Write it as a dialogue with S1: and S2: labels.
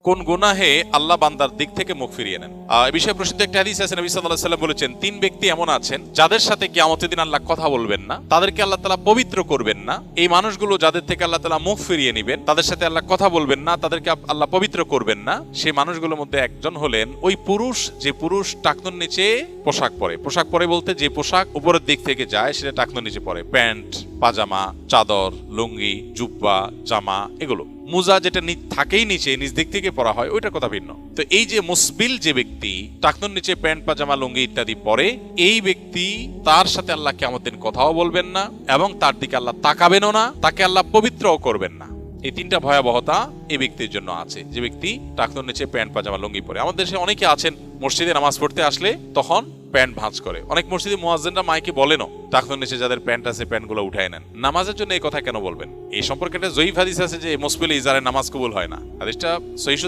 S1: কোন গুনাহে আল্লাহ বান্দার দিক থেকে মুখ ফিরিয়ে নেন। এই বিষয়ে প্রসিদ্ধ একটা হাদিস আছে, নবী সাল্লাল্লাহু আলাইহি ওয়াসাল্লাম বলেছেন, তিন ব্যক্তি এমন আছেন যাদের সাথে কিয়ামতের দিন আল্লাহ কথা বলবেন না, তাদেরকে আল্লাহ তাআলা পবিত্র করবেন না। এই মানুষগুলো যাদের থেকে আল্লাহ তাআলা মুখ ফিরিয়ে নেবেন, তাদের সাথে আল্লাহ কথা বলবেন না, তাদেরকে আল্লাহ পবিত্র করবেন না। সেই মানুষগুলোর মধ্যে একজন হলেন ওই পুরুষ, যে পুরুষ টাকনুর নিচে পোশাক পরে। পোশাক পরে বলতে যে পোশাক উপরের দিক থেকে যায় সেটা টাকনুর নিচে পরে, প্যান্ট, পাজামা, চাদর, লুঙ্গি, জুব্বা, জামা, এগুলো। মুজা যেটা থাকেই নিচে, নিচ দিক থেকে পরা হয়, ওইটার কথা ভিন্ন। তো এই যে মুসবিল যে ব্যক্তি টাকনুর নিচে প্যান্ট, পাজামা, লুঙ্গি ইত্যাদি পরে, এই ব্যক্তি তার সাথে আল্লাহ কিয়ামতের দিন কথাও বলবেন না এবং তার দিকে আল্লাহ তাকাবেনও না, তাকে আল্লাহ পবিত্রও করবেন না। এই তিনটা ভয়াবহতা এই ব্যক্তির জন্য আছে, যে ব্যক্তি টাকনুর নিচে প্যান্ট, পাজামা, লুঙ্গি পরে। আমাদের দেশে অনেকে আছেন মসজিদে নামাজ পড়তে আসলে তখন প্যান্ট ভাঁজ করে। অনেক মসজিদে মুয়াজ্জিনরা মাইকে বলেনও, টাকনুর নিচে যাদের প্যান্ট আছে প্যান্টগুলো উঠায় নেন। নামাজের জন্য এই কথা কেন বলবেন? এই সম্পর্কে একটা জয়ীফ হাদিস আছে যে মুসবিল ইজারে নামাজ কবুল হয় না। হাদিসটা সহিহ।